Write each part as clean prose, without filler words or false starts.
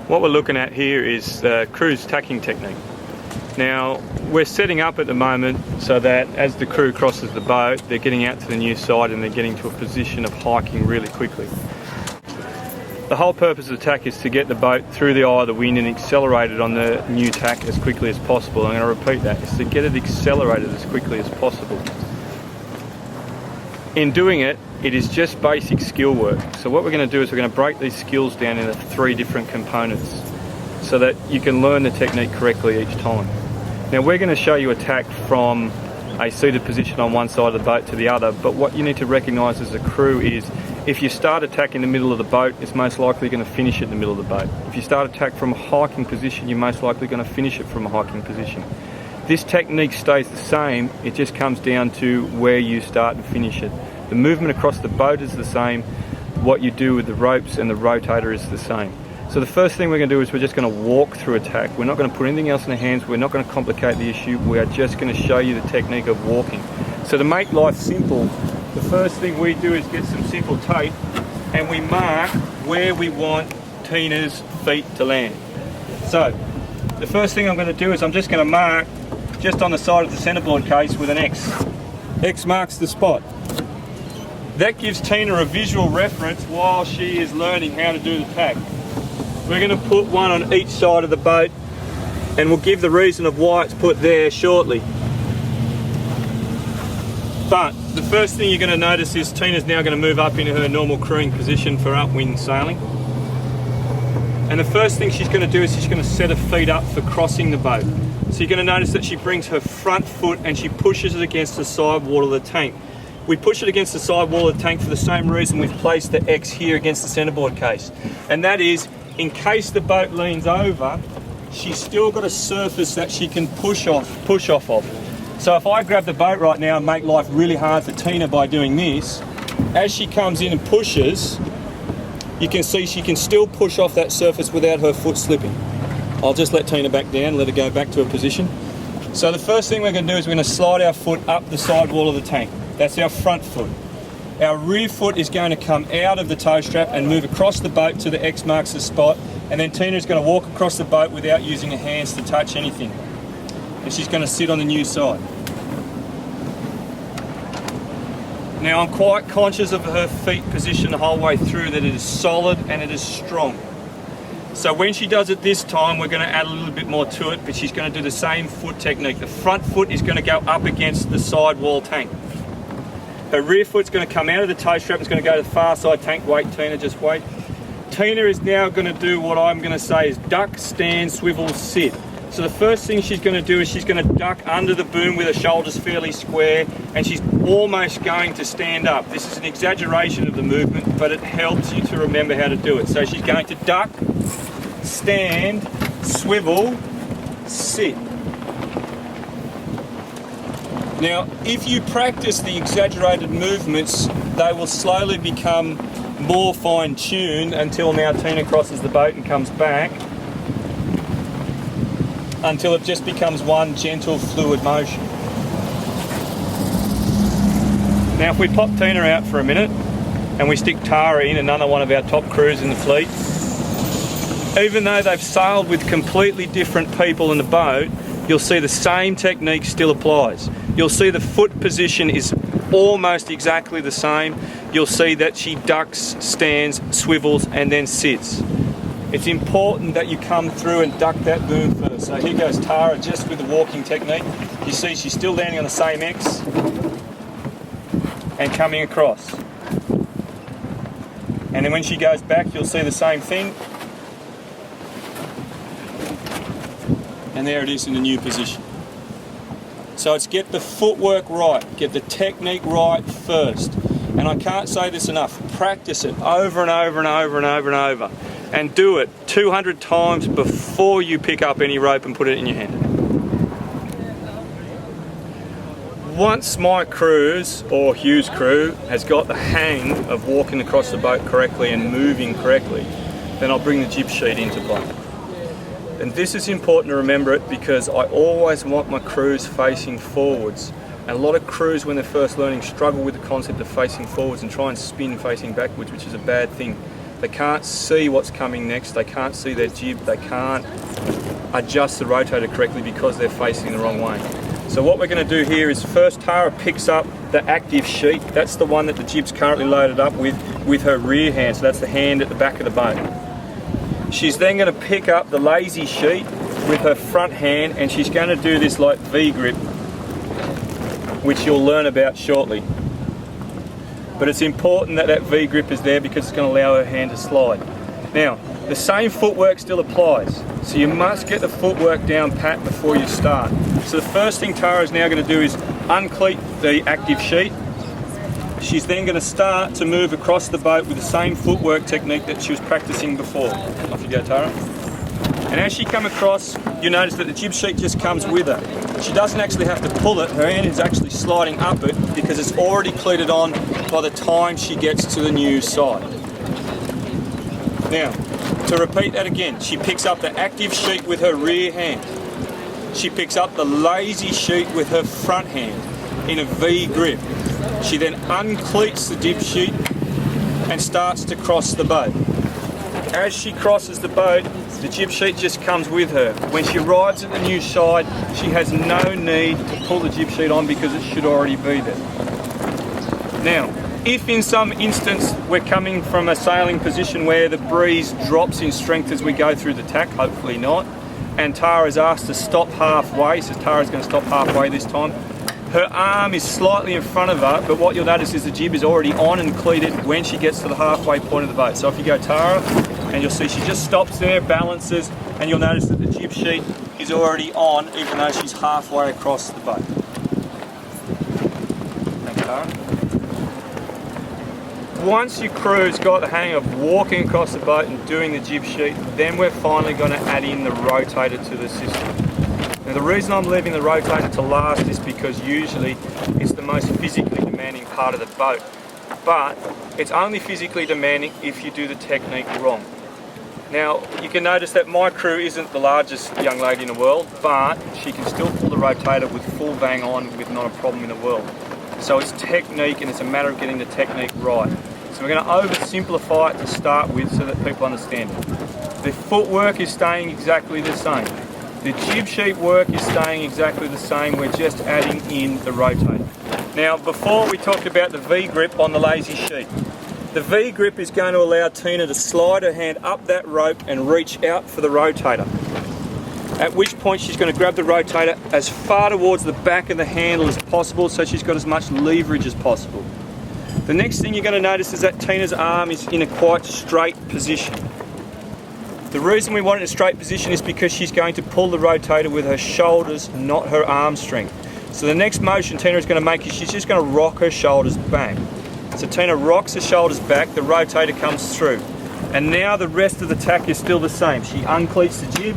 What we're looking at here is the crew's tacking technique. Now, we're setting up at the moment so that as the crew crosses the boat, they're getting out to the new side and they're getting to a position of hiking really quickly. The whole purpose of the tack is to get the boat through the eye of the wind and accelerated on the new tack as quickly as possible. I'm going to repeat that, is to get it accelerated as quickly as possible. In doing it, it is just basic skill work. So what we're going to do is we're going to break these skills down into 3 different components so that you can learn the technique correctly each time. Now we're going to show you a tack from a seated position on one side of the boat to the other, but what you need to recognise as a crew is if you start a tack in the middle of the boat, it's most likely going to finish it in the middle of the boat. If you start a tack from a hiking position, you're most likely going to finish it from a hiking position. This technique stays the same, it just comes down to where you start and finish it. The movement across the boat is the same, what you do with the ropes and the rotator is the same. So the first thing we're going to do is we're just going to walk through a tack. We're not going to put anything else in the hands, we're not going to complicate the issue, we are just going to show you the technique of walking. So to make life simple, the first thing we do is get some simple tape and we mark where we want Tina's feet to land. So the first thing I'm going to do is I'm just going to mark just on the side of the centerboard case with an X. X marks the spot. That gives Tina a visual reference while she is learning how to do the tack. We're going to put one on each side of the boat and we'll give the reason of why it's put there shortly. But the first thing you're going to notice is Tina's now going to move up into her normal crewing position for upwind sailing. And the first thing she's going to do is she's going to set her feet up for crossing the boat. So you're going to notice that she brings her front foot and she pushes it against the side wall of the tank. We push it against the side wall of the tank for the same reason we've placed the X here against the centerboard case. And that is, in case the boat leans over, she's still got a surface that she can push off of. So if I grab the boat right now and make life really hard for Tina by doing this, as she comes in and pushes, you can see she can still push off that surface without her foot slipping. I'll just let Tina back down, let her go back to her position. So the first thing we're going to do is we're going to slide our foot up the side wall of the tank. That's our front foot. Our rear foot is going to come out of the tow strap and move across the boat to the X marks the spot, and then Tina's going to walk across the boat without using her hands to touch anything. And she's going to sit on the new side. Now I'm quite conscious of her feet position the whole way through, that it is solid and it is strong. So when she does it this time, we're going to add a little bit more to it, but she's going to do the same foot technique. The front foot is going to go up against the side wall tank. Her rear foot's going to come out of the tow strap, it's going to go to the far side tank. Wait, Tina, just wait. Tina is now going to do what I'm going to say is duck, stand, swivel, sit. So the first thing she's going to do is she's going to duck under the boom with her shoulders fairly square, and she's almost going to stand up. This is an exaggeration of the movement, but it helps you to remember how to do it. So she's going to duck, stand, swivel, sit. Now, if you practice the exaggerated movements, they will slowly become more fine-tuned until now Tina crosses the boat and comes back, until it just becomes one gentle, fluid motion. Now, if we pop Tina out for a minute and we stick Tara in, another one of our top crews in the fleet, even though they've sailed with completely different people in the boat, you'll see the same technique still applies. You'll see the foot position is almost exactly the same. You'll see that she ducks, stands, swivels, and then sits. It's important that you come through and duck that boom first. So here goes Tara just with the walking technique. You see she's still landing on the same X and coming across. And then when she goes back, you'll see the same thing. And there it is in the new position. So it's get the footwork right, get the technique right first. And I can't say this enough, practice it over and over and over and over and over. And do it 200 times before you pick up any rope and put it in your hand. Once my crews, or Hugh's crew, has got the hang of walking across the boat correctly and moving correctly, then I'll bring the jib sheet into play. And this is important to remember it because I always want my crews facing forwards. And a lot of crews, when they're first learning, struggle with the concept of facing forwards and try and spin facing backwards, which is a bad thing. They can't see what's coming next, they can't see their jib, they can't adjust the rotator correctly because they're facing the wrong way. So what we're going to do here is first Tara picks up the active sheet. That's the one that the jib's currently loaded up with her rear hand, so that's the hand at the back of the boat. She's then going to pick up the lazy sheet with her front hand, and she's going to do this like V grip, which you'll learn about shortly. But it's important that that V grip is there because it's going to allow her hand to slide. Now, the same footwork still applies, so you must get the footwork down pat before you start. So the first thing Tara is now going to do is uncleat the active sheet. She's then going to start to move across the boat with the same footwork technique that she was practicing before. Off you go, Tara. And as she comes across, you notice that the jib sheet just comes with her. She doesn't actually have to pull it, her hand is actually sliding up it because it's already cleated on by the time she gets to the new side. Now, to repeat that again, she picks up the active sheet with her rear hand. She picks up the lazy sheet with her front hand in a V grip. She then uncleats the jib sheet and starts to cross the boat. As she crosses the boat, the jib sheet just comes with her. When she arrives at the new side, she has no need to pull the jib sheet on because it should already be there. Now, if in some instance we're coming from a sailing position where the breeze drops in strength as we go through the tack, hopefully not, and Tara is asked to stop halfway, so Tara's going to stop halfway this time. Her arm is slightly in front of her, but what you'll notice is the jib is already on and cleated when she gets to the halfway point of the boat. So if you go Tara, and you'll see she just stops there, balances, and you'll notice that the jib sheet is already on, even though she's halfway across the boat. Thanks, Tara. Once your crew's got the hang of walking across the boat and doing the jib sheet, then we're finally going to add in the rotator to the system. Now the reason I'm leaving the rotator to last is because usually it's the most physically demanding part of the boat, but it's only physically demanding if you do the technique wrong. Now you can notice that my crew isn't the largest young lady in the world, but she can still pull the rotator with full bang on with not a problem in the world. So it's technique, and it's a matter of getting the technique right. So we're going to oversimplify it to start with so that people understand it. The footwork is staying exactly the same. The jib sheet work is staying exactly the same, we're just adding in the rotator. Now before we talked about the V grip on the lazy sheet. The V grip is going to allow Tina to slide her hand up that rope and reach out for the rotator. At which point she's going to grab the rotator as far towards the back of the handle as possible so she's got as much leverage as possible. The next thing you're going to notice is that Tina's arm is in a quite straight position. The reason we want it in a straight position is because she's going to pull the rotator with her shoulders, not her arm strength. So the next motion Tina is going to make is she's just going to rock her shoulders back. So Tina rocks her shoulders back, the rotator comes through. And now the rest of the tack is still the same. She uncleats the jib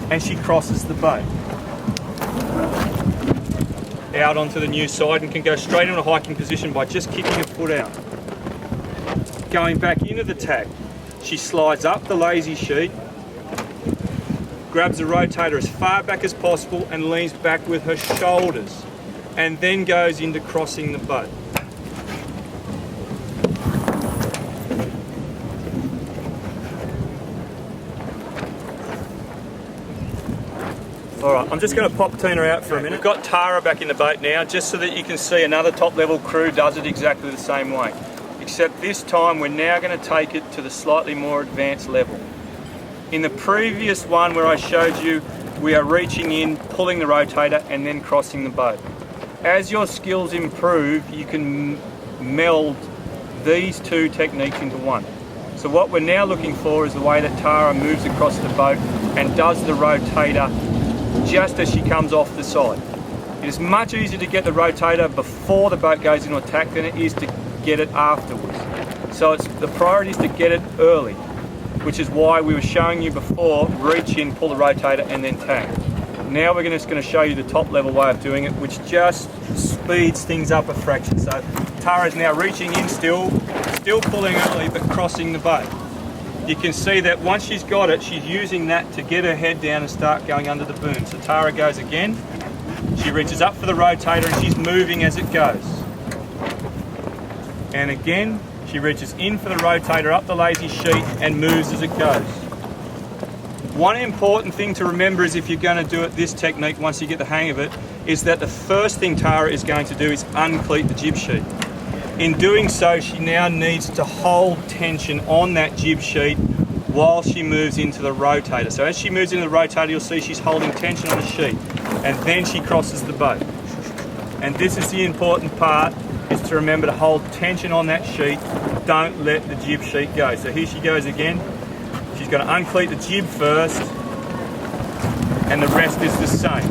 and she crosses the boat. Out onto the new side and can go straight into a hiking position by just kicking a foot out. Going back into the tack, she slides up the lazy sheet, grabs the rotator as far back as possible and leans back with her shoulders, and then goes into crossing the boat. Alright, I'm just going to pop Tina out for a minute. We've got Tara back in the boat now, just so that you can see another top level crew does it exactly the same way. Except this time we're now going to take it to the slightly more advanced level. In the previous one where I showed you, we are reaching in, pulling the rotator and then crossing the boat. As your skills improve, you can meld these two techniques into one. So what we're now looking for is the way that Tara moves across the boat and does the rotator just as she comes off the side. It is much easier to get the rotator before the boat goes into attack than it is to get it afterwards. So the priority is to get it early, which is why we were showing you before, reach in, pull the rotator and then tack. Now we're just going to show you the top level way of doing it, which just speeds things up a fraction. So Tara's now reaching in still pulling early but crossing the boat. You can see that once she's got it, she's using that to get her head down and start going under the boom. So Tara goes again, she reaches up for the rotator and she's moving as it goes. And again, She reaches in for the rotator, up the lazy sheet, and moves as it goes. One important thing to remember is if you're going to do it this technique, once you get the hang of it, is that the first thing Tara is going to do is uncleat the jib sheet. In doing so, she now needs to hold tension on that jib sheet while she moves into the rotator. So as she moves into the rotator, you'll see she's holding tension on the sheet, and then she crosses the boat. And this is the important part, is to remember to hold tension on that sheet. Don't let the jib sheet go. So here she goes again. She's going to uncleat the jib first, and the rest is the same.